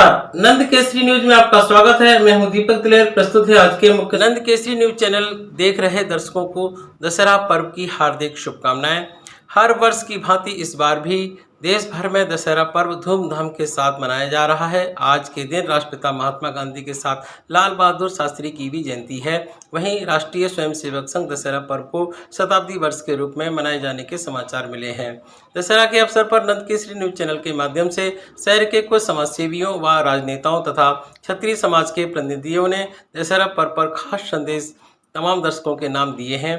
नमस्कार, नंद केसरी न्यूज में आपका स्वागत है। मैं हूं दीपक दिलेर। प्रस्तुत है आज के मुख्य। नंद केसरी न्यूज चैनल देख रहे दर्शकों को दशहरा पर्व की हार्दिक शुभकामनाएं। हर वर्ष की भांति इस बार भी देश भर में दशहरा पर्व धूमधाम के साथ मनाया जा रहा है। आज के दिन राष्ट्रपिता महात्मा गांधी के साथ लाल बहादुर शास्त्री की भी जयंती है। वहीं राष्ट्रीय स्वयंसेवक संघ दशहरा पर्व को शताब्दी वर्ष के रूप में मनाए जाने के समाचार मिले हैं। दशहरा के अवसर पर नंद केसरी न्यूज चैनल के माध्यम से शहर के कुछ समाजसेवियों व राजनेताओं तथा क्षत्रिय समाज के प्रतिनिधियों ने दशहरा पर्व पर खास संदेश तमाम दर्शकों के नाम दिए हैं।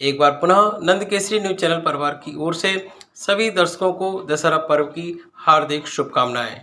एक बार पुनः नंद केसरी न्यूज चैनल परिवार की ओर से सभी दर्शकों को दशहरा पर्व की हार्दिक शुभकामनाएं।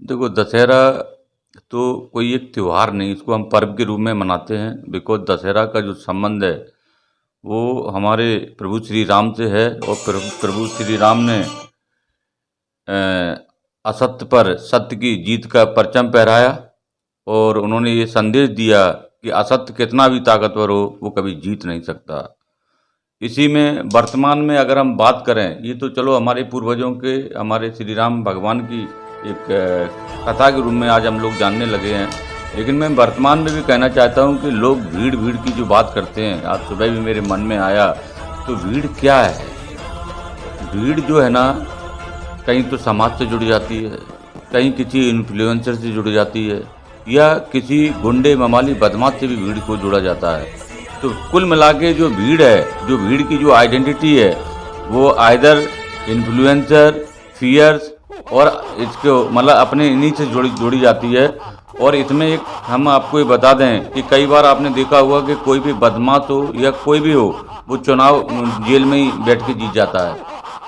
देखो, दशहरा तो कोई एक त्यौहार नहीं, इसको हम पर्व के रूप में मनाते हैं। बिकॉज दशहरा का जो संबंध है वो हमारे प्रभु श्री राम से है और प्रभु श्री राम ने असत्य पर सत्य की जीत का परचम फहराया और उन्होंने ये संदेश दिया कि असत्य कितना भी ताकतवर हो वो कभी जीत नहीं सकता। इसी में वर्तमान में अगर हम बात करें, ये तो चलो हमारे पूर्वजों के, हमारे श्री राम भगवान की एक कथा के रूप में आज हम लोग जानने लगे हैं, लेकिन मैं वर्तमान में भी कहना चाहता हूँ कि लोग भीड़ की जो बात करते हैं, आज सुबह भी मेरे मन में आया, तो भीड़ क्या है? भीड़ जो है ना, कहीं तो समाज से जुड़ जाती है, कहीं किसी इन्फ्लुएंसर से जुड़ जाती है, या किसी गुंडे ममाली बदमाश से भी भीड़ को जोड़ा जाता है। तो कुल मिला के जो भीड़ है, जो भीड़ की जो आइडेंटिटी है, वो आइदर इन्फ्लुएंसर, फियर्स और इसको मतलब अपने इन्हीं से जोड़ी जाती है। और इसमें एक हम आपको ये बता दें कि कई बार आपने देखा होगा कि कोई भी बदमाश हो या कोई भी हो, वो चुनाव जेल में ही बैठ के जीत जाता है।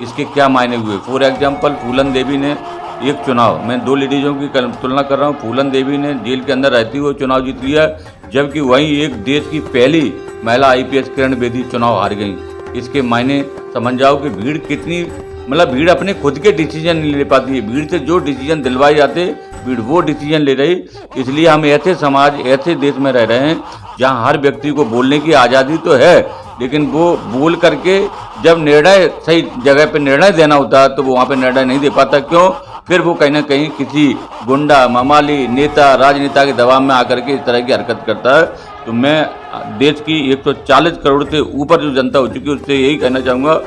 इसके क्या मायने हुए? फॉर एग्जाम्पल, फूलन देवी ने एक चुनाव, मैं दो लेडीज़ों की तुलना कर रहा हूँ, फूलन देवी ने जेल के अंदर रहती हुए चुनाव जीत लिया, जबकि वहीं एक देश की पहली महिला IPS किरण बेदी चुनाव हार गई। इसके मायने समझ जाओ कि भीड़ कितनी, मतलब भीड़ अपने खुद के डिसीजन नहीं ले पाती है। भीड़ से जो डिसीजन दिलवाए जाते, भीड़ वो डिसीजन ले रही। इसलिए हम ऐसे समाज, ऐसे देश में रह रहे हैं जहाँ हर व्यक्ति को बोलने की आज़ादी तो है, लेकिन वो बोल करके जब निर्णय सही जगह पे निर्णय देना होता है तो वो वहाँ पे निर्णय नहीं दे पाता। क्यों? फिर वो कहीं ना कहीं किसी गुंडा, ममाली, नेता, राजनेता के दबाव में आकर के इस तरह की हरकत करता है। तो मैं देश की 140 करोड़ से ऊपर जो जनता हो चुकी है उससे यही कहना चाहूँगा,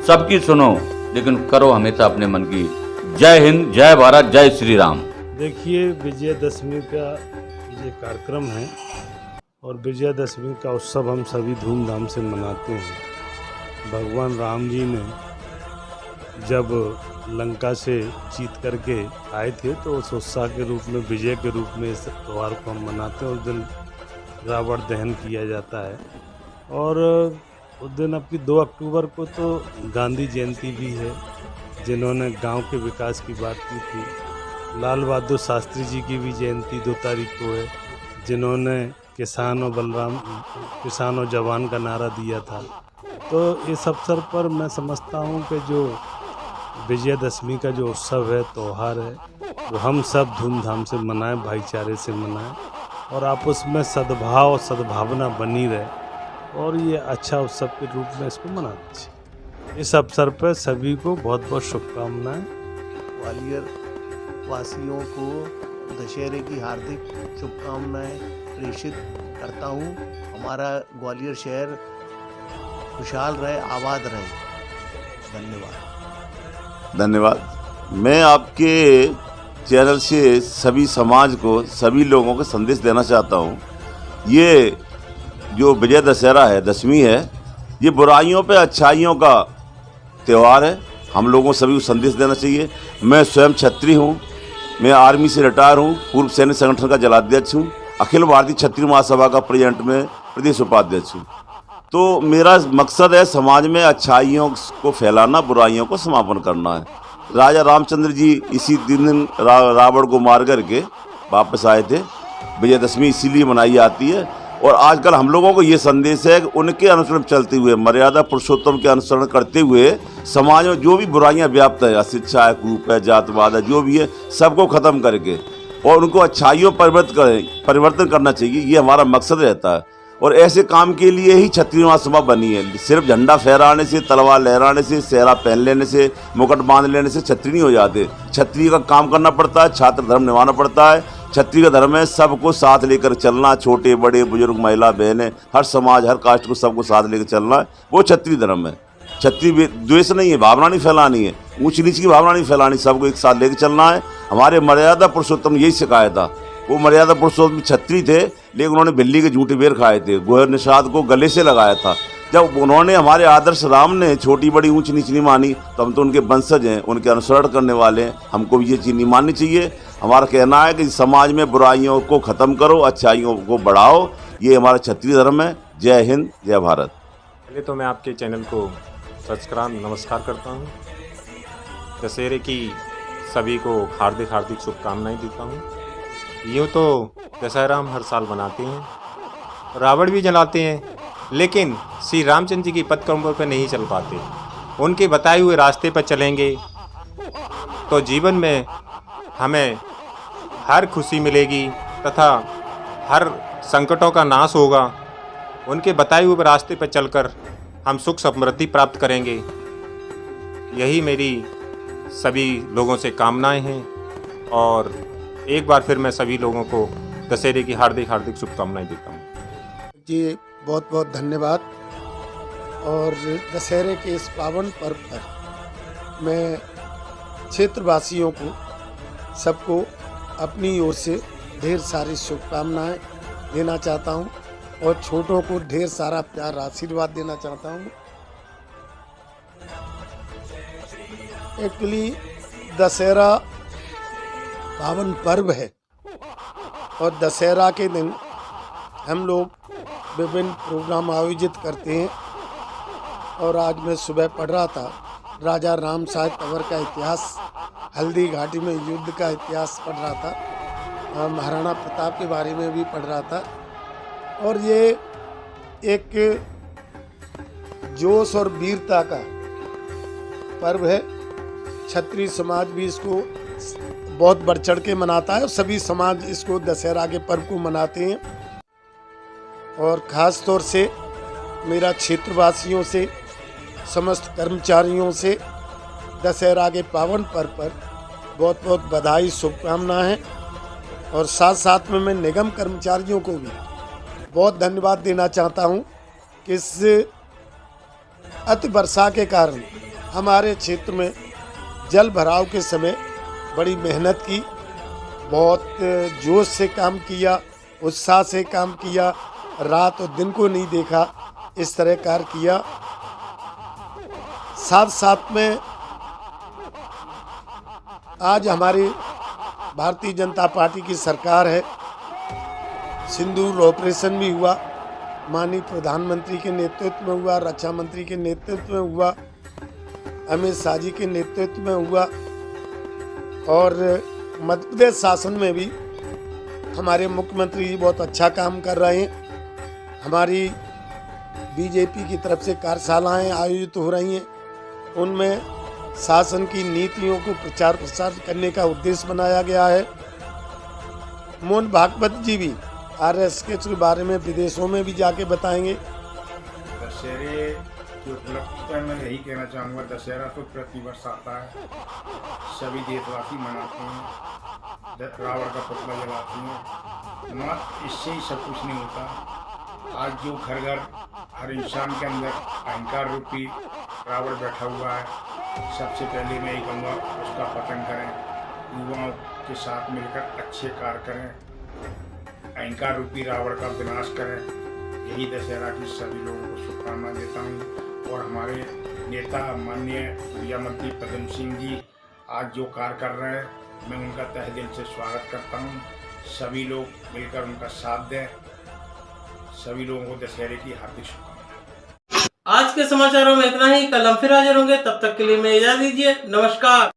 सबकी सुनो लेकिन करो हमेशा अपने मन की। जय हिंद, जय भारत, जय श्री राम। देखिए, विजयदशमी का ये कार्यक्रम है और विजयदशमी का उत्सव हम सभी धूमधाम से मनाते हैं। भगवान राम जी ने जब लंका से जीत करके आए थे तो उस उत्साह के रूप में, विजय के रूप में इस त्यौहार को हम मनाते हैं। उस दिन रावण दहन किया जाता है और उस दिन आपकी 2 अक्टूबर को तो गांधी जयंती भी है, जिन्होंने गांव के विकास की बात की थी। लाल बहादुर शास्त्री जी की भी जयंती 2 तारीख को है, जिन्होंने किसान और जवान का नारा दिया था। तो इस अवसर पर मैं समझता हूँ कि जो विजयदशमी का जो उत्सव है, त्यौहार है, वो हम सब धूमधाम से मनाएं, भाईचारे से मनाएं और आपस में सद्भाव और सद्भावना बनी रहे और ये अच्छा उत्सव के रूप में इसको मनाना चाहिए। इस अवसर पर सभी को बहुत बहुत शुभकामनाएं। ग्वालियर वासियों को दशहरे की हार्दिक शुभकामनाएं प्रेषित करता हूँ। हमारा ग्वालियर शहर खुशहाल रहे, आबाद रहे। धन्यवाद। मैं आपके चैनल से सभी समाज को, सभी लोगों को संदेश देना चाहता हूँ। ये जो विजय दशहरा है, दशमी है, ये बुराइयों पे अच्छाइयों का त्यौहार है। हम लोगों को सभी को संदेश देना चाहिए। मैं स्वयं क्षत्रिय हूँ, मैं आर्मी से रिटायर हूँ, पूर्व सैन्य संगठन का जलाध्यक्ष हूँ, अखिल भारतीय क्षत्रिय महासभा का प्रेजेंट में प्रदेश उपाध्यक्ष हूँ। तो मेरा मकसद है समाज में अच्छाइयों को फैलाना, बुराइयों को समापन करना है। राजा रामचंद्र जी इसी दिन रावण को मार करके वापस आए थे। विजयदशमी इसीलिए मनाई जाती है और आजकल हम लोगों को ये संदेश है कि उनके अनुसरण चलते हुए, मर्यादा पुरुषोत्तम के अनुसरण करते हुए समाज में जो भी बुराइयां व्याप्त है, अशिक्षा है, कूप है, जातवाद है, जो भी है, सबको ख़त्म करके और उनको अच्छाइयों परिवर्तन करना चाहिए। ये हमारा मकसद रहता है और ऐसे काम के लिए ही क्षत्रिय महासभा बनी है। सिर्फ झंडा फहराने से, तलवार लहराने से, सेहरा पहन लेने से, मुकुट बांध लेने से क्षत्रिय नहीं हो जाते। क्षत्रिय का काम करना पड़ता है, छात्र धर्म निभाना पड़ता है। क्षत्रिय का धर्म है सबको साथ लेकर चलना, छोटे बड़े बुजुर्ग महिला बहनें, हर समाज हर कास्ट को सबको साथ लेकर चलना है, वो क्षत्रिय धर्म है। क्षत्रिय द्वेष नहीं है, भावना नहीं फैलानी है, ऊंच नीच की भावना नहीं फैलानी, सबको एक साथ लेकर चलना है। हमारे मर्यादा पुरुषोत्तम यही सिखाया था। वो मर्यादा पुरुषोत्तम क्षत्रिय थे, लेकिन उन्होंने बिल्ली के झूठे बेर खाए थे, गुहर निषाद को गले से लगाया था। जब उन्होंने हमारे आदर्श राम ने छोटी बड़ी ऊंच नीच नहीं मानी, तो हम तो उनके वंशज हैं, उनके अनुसरण करने वाले हैं, हमको भी ये चीज़ नहीं माननी चाहिए। हमारा कहना है कि समाज में बुराइयों को ख़त्म करो, अच्छाइयों को बढ़ाओ, ये हमारा क्षत्रिय धर्म है। जय हिंद, जय भारत। पहले तो मैं आपके चैनल को सब्सक्राइब नमस्कार करता हूँ। दशहरे की सभी को हार्दिक हार्दिक शुभकामनाएं देता हूँ। यूँ तो दशहरा हम हर साल मनाते हैं, रावण भी जलाते हैं, लेकिन श्री रामचंद्र जी की पथ कमल पर नहीं चल पाते। उनके बताए हुए रास्ते पर चलेंगे तो जीवन में हमें हर खुशी मिलेगी तथा हर संकटों का नाश होगा। उनके बताए हुए रास्ते पर चलकर हम सुख समृद्धि प्राप्त करेंगे। यही मेरी सभी लोगों से कामनाएं हैं और एक बार फिर मैं सभी लोगों को दशहरे की हार्दिक हार्दिक शुभकामनाएं देता हूँ। जी बहुत बहुत धन्यवाद। और दशहरे के इस पावन पर्व पर मैं क्षेत्रवासियों को सबको अपनी ओर से ढेर सारी शुभकामनाएं देना चाहता हूं और छोटों को ढेर सारा प्यार आशीर्वाद देना चाहता हूं। एक्चुअली दशहरा पावन पर्व है और दशहरा के दिन हम लोग विभिन्न प्रोग्राम आयोजित करते हैं। और आज मैं सुबह पढ़ रहा था राजा राम साहेब तंवर का इतिहास, हल्दी घाटी में युद्ध का इतिहास पढ़ रहा था, महाराणा प्रताप के बारे में भी पढ़ रहा था। और ये एक जोश और वीरता का पर्व है। क्षत्रिय समाज भी इसको बहुत बढ़ चढ़ के मनाता है और सभी समाज इसको दशहरा के पर्व को मनाते हैं। और ख़ास तौर से मेरा क्षेत्रवासियों से, समस्त कर्मचारियों से दशहरा के पावन पर्व पर बहुत बहुत बधाई, शुभकामनाएं हैं। और साथ साथ में मैं निगम कर्मचारियों को भी बहुत धन्यवाद देना चाहता हूं कि इस अति वर्षा के कारण हमारे क्षेत्र में जल भराव के समय बड़ी मेहनत की, बहुत जोश से काम किया, उत्साह से काम किया, रात और दिन को नहीं देखा, इस तरह कार्य किया। साथ साथ में आज हमारी भारतीय जनता पार्टी की सरकार है, सिंदूर ऑपरेशन भी हुआ, माननीय प्रधानमंत्री के नेतृत्व में हुआ, रक्षा मंत्री के नेतृत्व में हुआ, अमित शाह जी के नेतृत्व में हुआ। और मध्य प्रदेश शासन में भी हमारे मुख्यमंत्री जी बहुत अच्छा काम कर रहे हैं। हमारी बीजेपी की तरफ से कार्यशालाएं आयोजित हो रही हैं, उनमें शासन की नीतियों को प्रचार प्रसार करने का उद्देश्य बनाया गया है। मोहन भागवत जी भी RSS के बारे में विदेशों में भी जाके बताएंगे। दशहरे की उपलब्धि पर मैं यही कहना चाहूँगा, दशहरा तो प्रतिवर्ष आता है, सभी देशवासी मनाते हैं, रावण का पुतला जलाते हैं, मात्र इससे ही सब कुछ नहीं होता। आज जो घर घर हर इंसान के अंदर अहंकार रूपी रावण बैठा हुआ है, सबसे पहले मैं ये कहूँगा उसका पतन करें, युवाओं के साथ मिलकर अच्छे कार्य करें, अहंकार रूपी रावण का विनाश करें। यही दशहरा की सभी लोगों को शुभकामना देता हूँ। और हमारे नेता माननीय ऊर्जा मंत्री पदम सिंह जी आज जो कार्य कर रहे हैं, मैं उनका तहे दिल से स्वागत करता हूँ। सभी लोग मिलकर उनका साथ दें। सभी लोगों को दशहरे की हार्दिक शुभकामनाएं। आज के समाचारों में इतना ही। कल हम फिर हाजिर होंगे, तब तक के लिए मैं इजाजत दीजिए। नमस्कार।